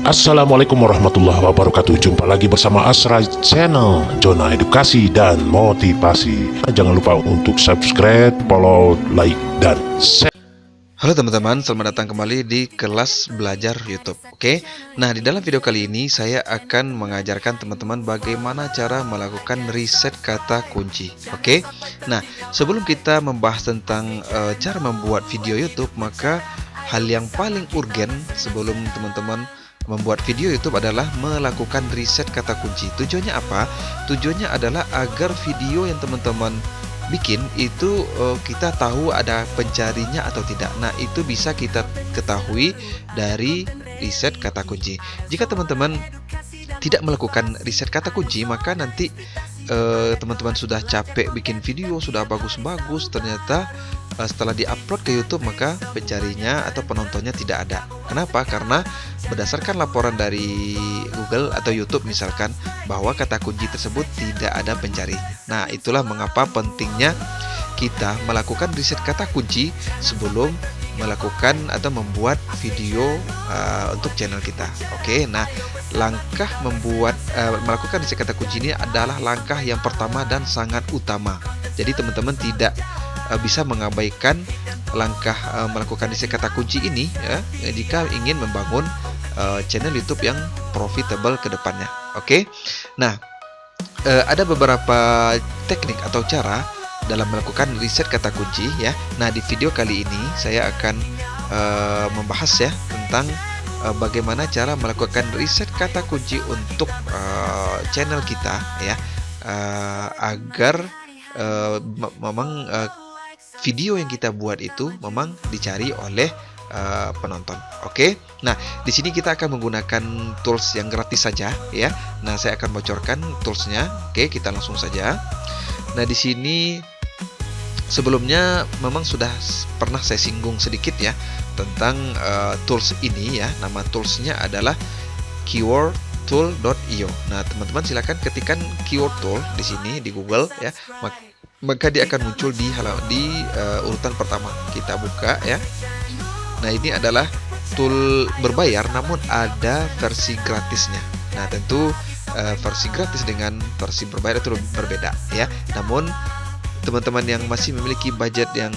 Assalamualaikum warahmatullahi wabarakatuh. Jumpa lagi bersama Asra Channel, zona edukasi dan motivasi. Jangan lupa untuk subscribe, follow, like, dan share. Halo teman-teman, selamat datang kembali di kelas belajar YouTube. Oke, nah di dalam video kali ini saya akan mengajarkan teman-teman bagaimana cara melakukan riset kata kunci. Oke, nah sebelum kita membahas tentang cara membuat video YouTube, maka hal yang paling urgen sebelum teman-teman membuat video YouTube adalah melakukan riset kata kunci. Tujuannya apa? Tujuannya adalah agar video yang teman-teman bikin itu kita tahu ada pencarinya atau tidak. Nah, itu bisa kita ketahui dari riset kata kunci. Jika teman-teman tidak melakukan riset kata kunci, maka nanti teman-teman sudah capek bikin video, sudah bagus-bagus, ternyata setelah diupload ke YouTube maka pencarinya atau penontonnya tidak ada. Kenapa? Karena berdasarkan laporan dari Google atau YouTube misalkan, bahwa kata kunci tersebut tidak ada pencarinya. Nah, itulah mengapa pentingnya kita melakukan riset kata kunci sebelum melakukan atau membuat video untuk channel kita. Oke, nah langkah melakukan riset kata kunci ini adalah langkah yang pertama dan sangat utama. Jadi teman-teman tidak bisa mengabaikan langkah melakukan riset kata kunci ini ya, jika ingin membangun channel YouTube yang profitable ke depannya. Oke, nah ada beberapa teknik atau cara dalam melakukan riset kata kunci ya. Nah, di video kali ini saya akan membahas ya tentang bagaimana cara melakukan riset kata kunci untuk channel kita ya, agar memang video yang kita buat itu memang dicari oleh penonton. Oke. Nah, di sini kita akan menggunakan tools yang gratis saja ya. Nah, saya akan bocorkan toolsnya. Oke, kita langsung saja. Nah, di sini sebelumnya memang sudah pernah saya singgung sedikit ya tentang tools ini ya. Nama toolsnya adalah keywordtool.io. Nah, teman-teman silakan ketikkan keyword tool di sini di Google ya. Maka dia akan muncul di urutan pertama. Kita buka ya. Nah, ini adalah tool berbayar namun ada versi gratisnya. Nah, tentu versi gratis dengan versi berbayar itu berbeda ya. Namun teman-teman yang masih memiliki budget yang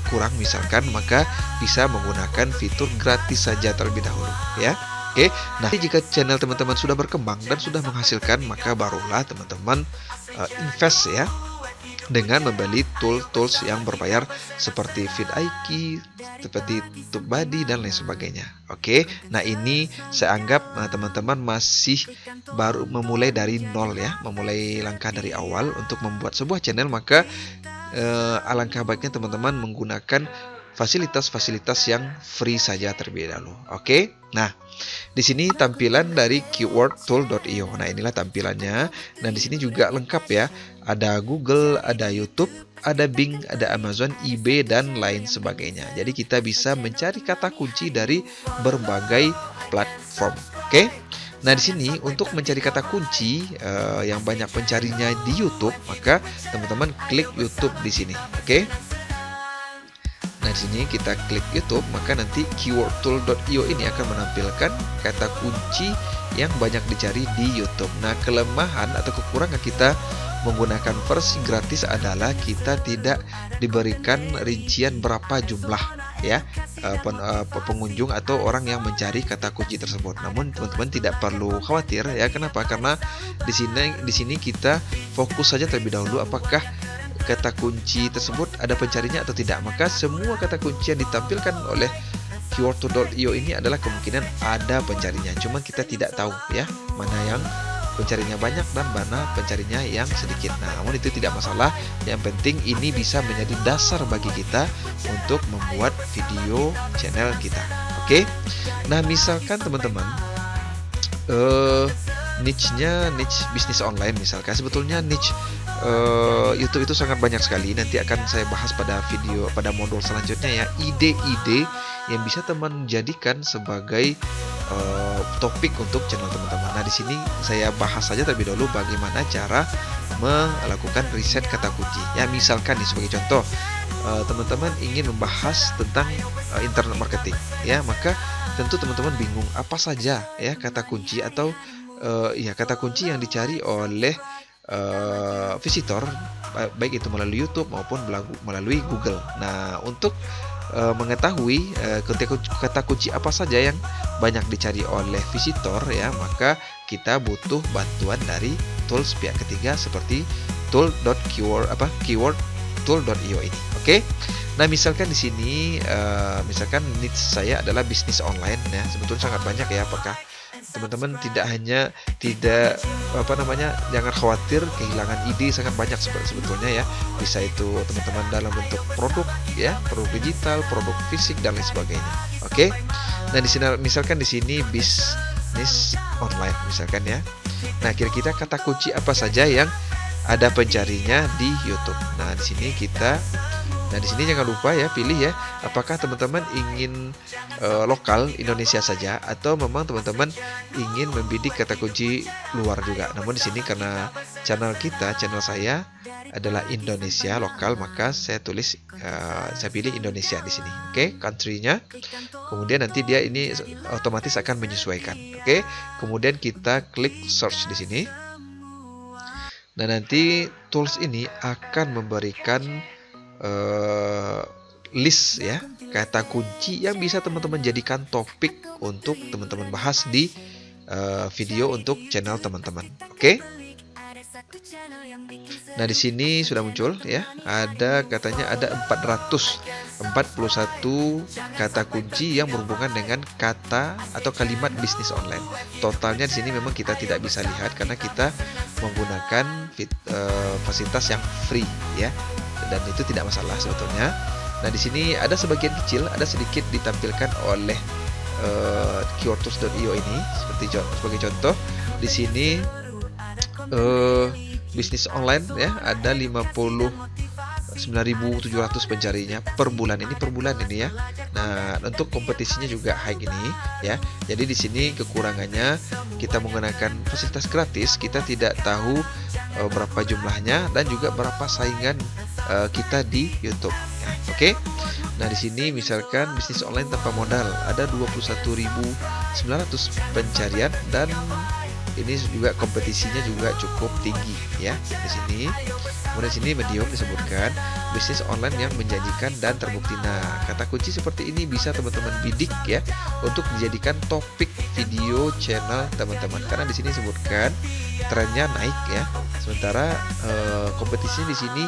kurang misalkan, maka bisa menggunakan fitur gratis saja terlebih dahulu ya. Oke, nah jika channel teman-teman sudah berkembang dan sudah menghasilkan, maka barulah teman-teman invest ya dengan membeli tools yang berbayar seperti vidIQ, seperti TubeBuddy dan lain sebagainya. Oke, nah ini saya anggap teman-teman masih baru memulai dari nol ya, memulai langkah dari awal untuk membuat sebuah channel, maka alangkah baiknya teman-teman menggunakan fasilitas-fasilitas yang free saja terlebih dahulu. Oke, nah di sini tampilan dari keywordtool.io. Nah, inilah tampilannya. Nah, di sini juga lengkap ya. Ada Google, ada YouTube, ada Bing, ada Amazon, eBay dan lain sebagainya. Jadi kita bisa mencari kata kunci dari berbagai platform. Oke. Nah, di sini untuk mencari kata kunci yang banyak pencarinya di YouTube, maka teman-teman klik YouTube di sini. Oke. Nah, di sini kita klik YouTube, maka nanti keywordtool.io ini akan menampilkan kata kunci yang banyak dicari di YouTube. Nah, kelemahan atau kekurangan kita menggunakan versi gratis adalah kita tidak diberikan rincian berapa jumlah ya pengunjung atau orang yang mencari kata kunci tersebut. Namun teman-teman tidak perlu khawatir ya. Kenapa? Karena di sini kita fokus saja terlebih dahulu apakah kata kunci tersebut ada pencarinya atau tidak. Maka semua kata kunci yang ditampilkan oleh keywordtool.io ini adalah kemungkinan ada pencarinya. Cuman kita tidak tahu ya mana yang pencarinya banyak dan mana pencarinya yang sedikit. Nah, namun itu tidak masalah. Yang penting ini bisa menjadi dasar bagi kita untuk membuat video channel kita. Oke. Nah, misalkan teman-teman niche-nya niche bisnis online misalkan. Sebetulnya niche YouTube itu sangat banyak sekali. Nanti akan saya bahas pada modul selanjutnya ya, ide-ide yang bisa teman jadikan sebagai topik untuk channel teman-teman. Nah, di sini saya bahas saja terlebih dahulu bagaimana cara melakukan riset kata kunci. Ya, misalkan nih sebagai contoh teman-teman ingin membahas tentang internet marketing, ya, maka tentu teman-teman bingung apa saja ya kata kunci atau ya kata kunci yang dicari oleh visitor, baik itu melalui YouTube maupun melalui Google. Nah, untuk mengetahui kata kunci apa saja yang banyak dicari oleh visitor, ya, maka kita butuh bantuan dari tools pihak ketiga seperti keywordtool.io ini. Oke. Nah, misalkan di sini misalkan niche saya adalah bisnis online, ya. Sebetulnya sangat banyak ya, apakah teman-teman jangan khawatir kehilangan ide, sangat banyak sebetulnya ya. Bisa itu teman-teman dalam bentuk produk, ya, produk digital, produk fisik dan lain sebagainya. Oke. Nah, di sini misalkan di sini bisnis online misalkan ya. Nah, kira-kira kata kunci apa saja yang ada pencarinya di YouTube. Nah, di sini jangan lupa ya, pilih ya, apakah teman-teman ingin lokal Indonesia saja atau memang teman-teman ingin membidik kata kunci luar juga. Namun di sini karena channel saya adalah Indonesia lokal, maka saya pilih Indonesia di sini. Oke, country-nya. Kemudian nanti dia ini otomatis akan menyesuaikan. Oke. Kemudian kita klik search di sini. Nah, nanti tools ini akan memberikan list ya kata kunci yang bisa teman-teman jadikan topik untuk teman-teman bahas di video untuk channel teman-teman. Oke. Nah, di sini sudah muncul ya, katanya ada 441 kata kunci yang berhubungan dengan kata atau kalimat bisnis online. Totalnya di sini memang kita tidak bisa lihat karena kita menggunakan fasilitas yang free ya. Dan itu tidak masalah sebetulnya. Nah, di sini ada sebagian kecil, ada sedikit ditampilkan oleh keywordtools.io ini sebagai contoh. Di sini bisnis online ya, ada 59.700 pencarinya per bulan ini ya. Nah, untuk kompetisinya juga high ini ya. Jadi di sini kekurangannya kita menggunakan fasilitas gratis, kita tidak tahu berapa jumlahnya dan juga berapa saingan kita di YouTube ya. Oke. Nah, di sini misalkan bisnis online tanpa modal ada 21.900 pencarian dan ini juga kompetisinya juga cukup tinggi ya di sini. Kemudian sini medium disebutkan bisnis online yang menjanjikan dan terbukti. Nah, kata kunci seperti ini bisa teman-teman bidik ya untuk dijadikan topik video channel teman-teman, karena di sini disebutkan trennya naik ya. Sementara kompetisinya di sini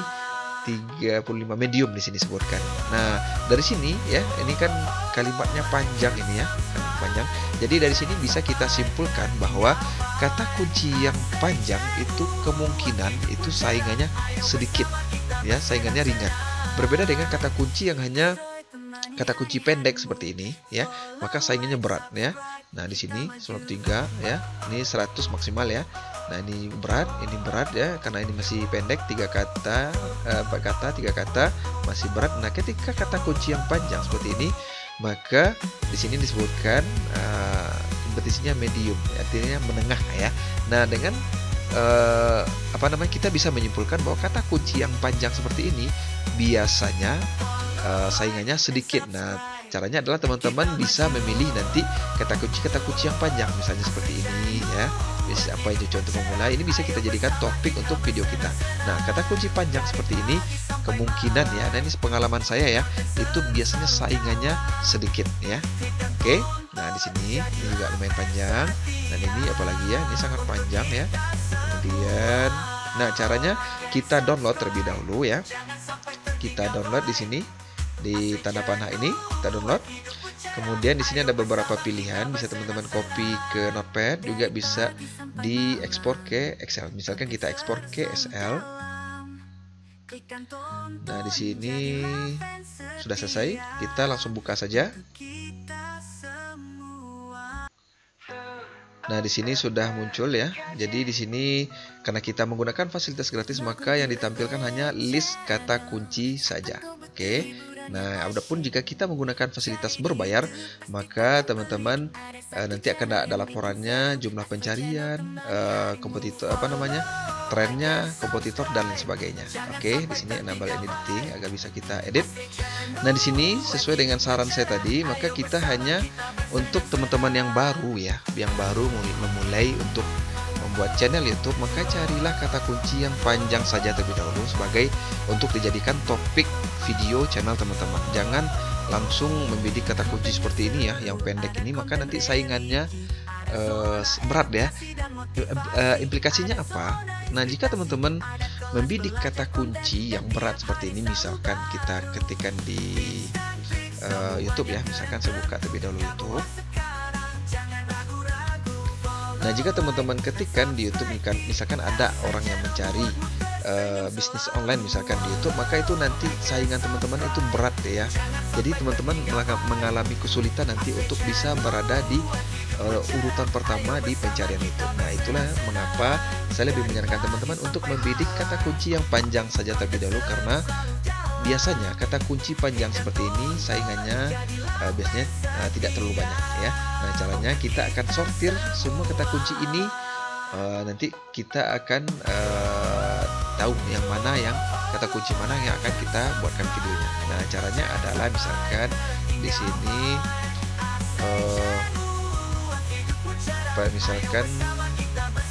35 medium di sini disebutkan. Nah, dari sini ya, ini kan kalimatnya panjang ini ya, panjang. Jadi dari sini bisa kita simpulkan bahwa kata kunci yang panjang itu kemungkinan itu saingannya sedikit ya, saingannya ringan. Berbeda dengan kata kunci yang hanya kata kunci pendek seperti ini ya, maka saingannya berat ya. Nah, di sini 93 ya, ini 100 maksimal ya. Nah, ini berat ya, karena ini masih pendek, 3 kata, 4 kata, 3 kata masih berat. Nah, ketika kata kunci yang panjang seperti ini, maka di sini disebutkan kompetisinya medium, artinya menengah ya. Nah, dengan kita bisa menyimpulkan bahwa kata kunci yang panjang seperti ini biasanya saingannya sedikit. Nah, caranya adalah teman-teman bisa memilih nanti kata kunci yang panjang, misalnya seperti ini ya. Apa itu contoh pemula, ini bisa kita jadikan topik untuk video kita. Nah, kata kunci panjang seperti ini kemungkinan ya, nah ini pengalaman saya ya, itu biasanya saingannya sedikit ya. Oke. Nah, di sini ini juga lumayan panjang. Dan ini apalagi ya, ini sangat panjang ya. Kemudian nah, caranya kita download terlebih dahulu ya. Kita download di sini di tanda panah ini, kita download. Kemudian di sini ada beberapa pilihan, bisa teman-teman copy ke Notepad, juga bisa diekspor ke Excel. Misalkan kita ekspor ke Excel. Nah, di sini sudah selesai, kita langsung buka saja. Nah, di sini sudah muncul ya. Jadi di sini karena kita menggunakan fasilitas gratis, maka yang ditampilkan hanya list kata kunci saja. Oke. Nah, adapun jika kita menggunakan fasilitas berbayar, maka teman-teman nanti akan ada laporannya, jumlah pencarian, kompetitor trennya, kompetitor dan lain sebagainya. Oke, di sini enable editing agar bisa kita edit. Nah, di sini sesuai dengan saran saya tadi, maka kita hanya untuk teman-teman yang baru ya, yang baru memulai untuk membuat channel YouTube, maka carilah kata kunci yang panjang saja terlebih dahulu sebagai untuk dijadikan topik video channel teman-teman. Jangan langsung membidik kata kunci seperti ini ya, yang pendek ini, maka nanti saingannya berat ya. Implikasinya apa? Nah, jika teman-teman membidik kata kunci yang berat seperti ini, misalkan kita ketikkan di YouTube ya, misalkan saya buka terlebih dahulu YouTube. Nah, jika teman-teman ketikkan di YouTube, misalkan ada orang yang mencari bisnis online misalkan di YouTube, maka itu nanti saingan teman-teman itu berat ya. Jadi teman-teman mengalami kesulitan nanti untuk bisa berada di urutan pertama di pencarian itu. Nah, itulah mengapa saya lebih menyarankan teman-teman untuk membidik kata kunci yang panjang saja terlebih dahulu, karena biasanya kata kunci panjang seperti ini saingannya biasanya tidak terlalu banyak ya. Nah, caranya kita akan sortir semua kata kunci ini, nanti kita akan tahu yang mana yang kata kunci mana yang akan kita buatkan videonya. Nah, caranya adalah misalkan di sini misalkan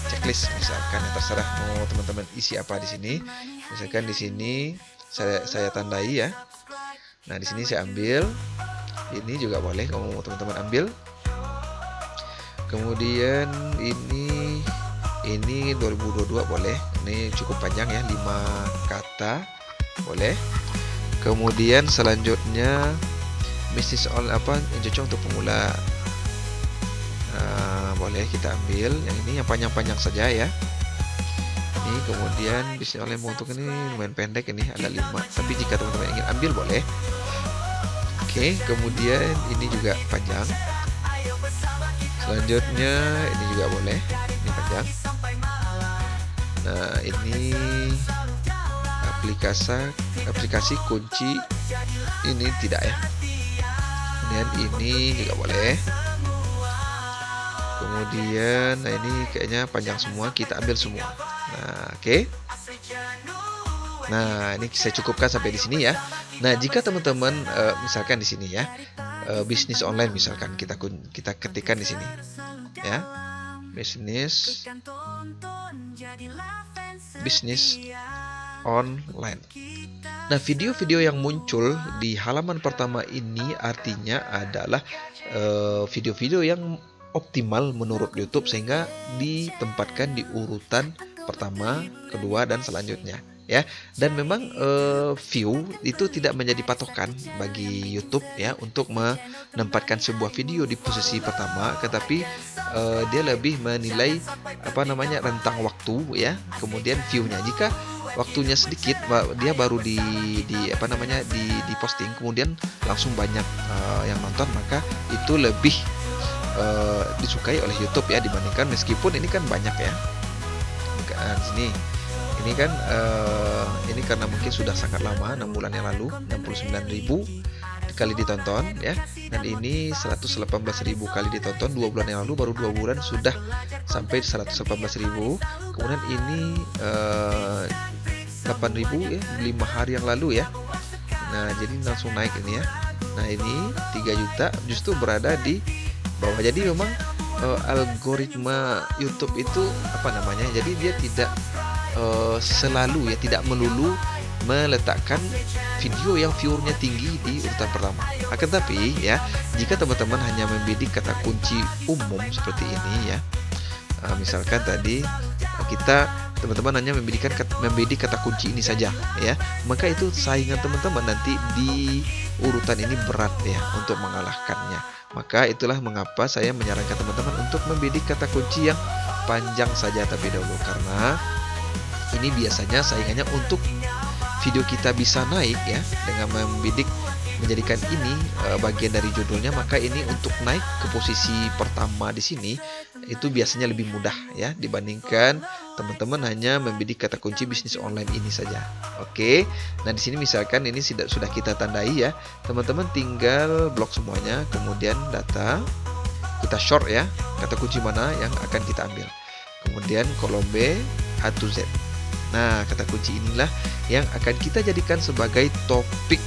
checklist, misalkan yang terserah mau teman-teman isi apa di sini. Misalkan di sini saya tandai ya. Nah, di sini saya ambil. Ini juga boleh kalau mau teman-teman ambil. Kemudian ini 2022 boleh. Ini cukup panjang ya, 5 kata boleh. Kemudian selanjutnya bisnis online yang cocok untuk pemula. Boleh kita ambil yang ini, yang panjang-panjang saja ya. Ini kemudian bisnis online untuk ini lumayan pendek, ini ada 5. Tapi jika teman-teman ingin ambil boleh. Oke, kemudian ini juga panjang. Selanjutnya ini juga boleh, ini panjang. Nah, ini aplikasi kunci, ini tidak ya. Kemudian ini juga boleh. Kemudian nah ini kayaknya panjang semua, kita ambil semua. Nah, oke. Nah, ini saya cukupkan sampai di sini ya. Nah, jika teman-teman misalkan di sini ya, bisnis online misalkan kita ketikkan di sini ya, bisnis online. Nah, video-video yang muncul di halaman pertama ini artinya adalah video-video yang optimal menurut YouTube, sehingga ditempatkan di urutan pertama, kedua, dan selanjutnya ya. Dan memang view itu tidak menjadi patokan bagi YouTube ya untuk menempatkan sebuah video di posisi pertama, tetapi dia lebih menilai rentang waktu ya, kemudian view-nya. Jika waktunya sedikit, dia baru di posting, kemudian langsung banyak yang nonton, maka itu lebih disukai oleh YouTube ya, dibandingkan meskipun ini kan banyak ya. Sini ini kan ini karena mungkin sudah sangat lama, 6 bulan yang lalu 69.000 kali ditonton ya, dan ini 118.000 kali ditonton 2 bulan yang lalu, baru 2 bulan sudah sampai 118.000. Kemudian ini 8.000 ya, 5 hari yang lalu ya. Nah, jadi langsung naik ini ya. Nah, ini 3 juta justru berada di bawah. Jadi memang algoritma YouTube itu jadi dia tidak selalu ya, tidak melulu meletakkan video yang viewernya tinggi di urutan pertama. Akan tapi ya, jika teman-teman hanya membidik kata kunci umum seperti ini ya, misalkan tadi teman-teman hanya membidik kata kunci ini saja ya, maka itu saingan teman-teman nanti di urutan ini berat ya untuk mengalahkannya. Maka itulah mengapa saya menyarankan teman-teman untuk membidik kata kunci yang panjang saja terlebih dahulu, karena ini biasanya saingannya untuk video kita bisa naik ya dengan membidik, menjadikan ini bagian dari judulnya, maka ini untuk naik ke posisi pertama di sini itu biasanya lebih mudah ya dibandingkan teman-teman hanya membidik kata kunci bisnis online ini saja. Oke. Nah, di sini misalkan ini sudah kita tandai ya. Teman-teman tinggal blok semuanya, kemudian data. Kita short ya, kata kunci mana yang akan kita ambil. Kemudian kolom B, A to Z. Nah, kata kunci inilah yang akan kita jadikan sebagai topik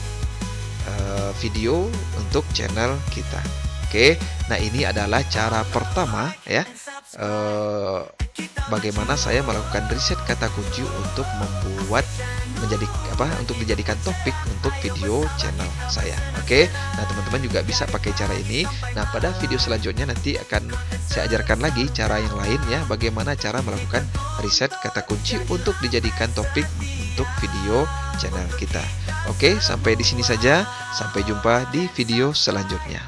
video untuk channel kita. Oke, nah ini adalah cara pertama ya, bagaimana saya melakukan riset kata kunci untuk membuat untuk dijadikan topik untuk video channel saya. Oke, nah teman-teman juga bisa pakai cara ini. Nah, pada video selanjutnya nanti akan saya ajarkan lagi cara yang lain ya, bagaimana cara melakukan riset kata kunci untuk dijadikan topik untuk video channel kita. Oke, sampai di sini saja. Sampai jumpa di video selanjutnya.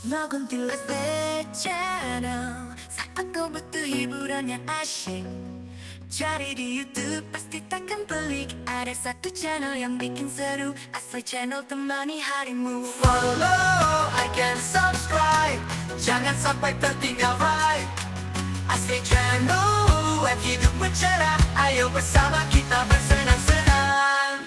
Maguntil channel Saat kau butuh hiburan yang asyik, cari di YouTube pasti takkan pelik. Ada satu channel yang bikin seru, Asli Channel temani harimu. Follow, like and subscribe, jangan sampai tertinggal vibe. Asli Channel, web hidup bercerah, ayo bersama kita bersenang-senang.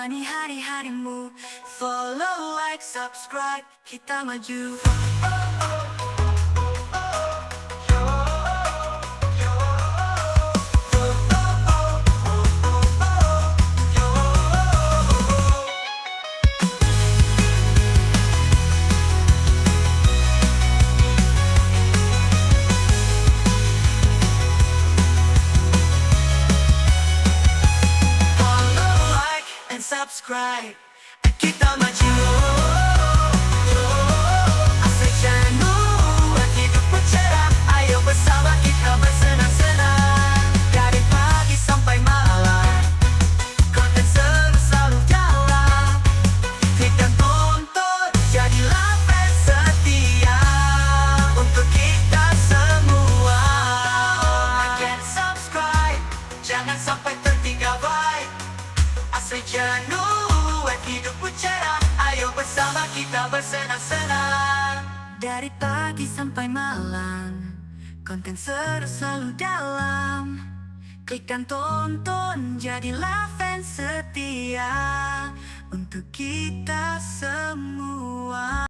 Temani hari-harimu. Follow, like, subscribe, kita maju. Follow, like, and subscribe, kita maju. Asik channel, hidup bercerah. Ayo bersama kita bersenang-senang. Dari pagi sampai malam, konten seru selalu dalam. Klik dan tonton, jadilah fans setia untuk kita semua. Like and subscribe, jangan sampai tertinggal vibe. Asli Jenuh, hidup bercerah. Ayo bersama kita bersenang-senang. Dari pagi sampai malam, konten seru selalu dalam. Klik dan tonton, jadilah fans setia untuk kita semua.